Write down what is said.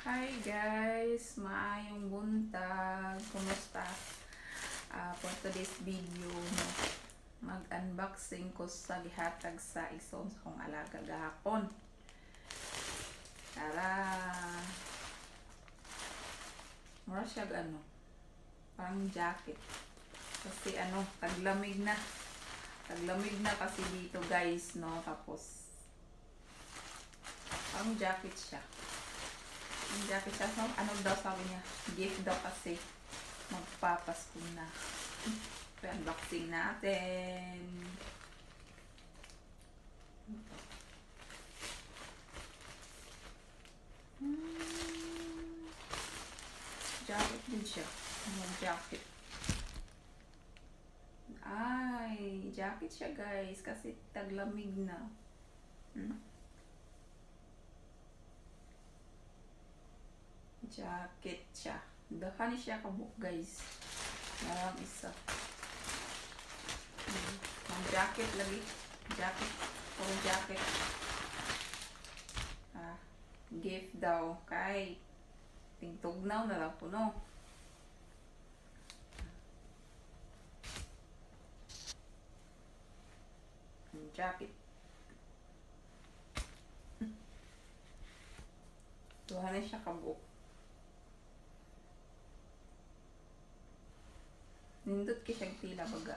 Hi guys! Maayong buntag! Kumusta? For today's video, mag-unboxing ko sa gihatag sa igsoon sa kong alaga gahapon. Tara! Mura siya parang jacket. Kasi taglamig na. Taglamig na kasi dito guys, no? Tapos, parang jacket siya. Yung jacket siya, daw sabi niya, gift daw kasi magpapasko na. So, unboxing natin. Jacket din siya. Jacket. Ay, jacket siya guys kasi taglamig na. Jacket siya. Dahan siya kabuk guys. Marang isa. Ang jacket lagi. Jacket. Puro jacket. Gift daw kay tingtugnaw na lang po no. Ang jacket. Dahan siya kabuk. Nindot kisang tila baga.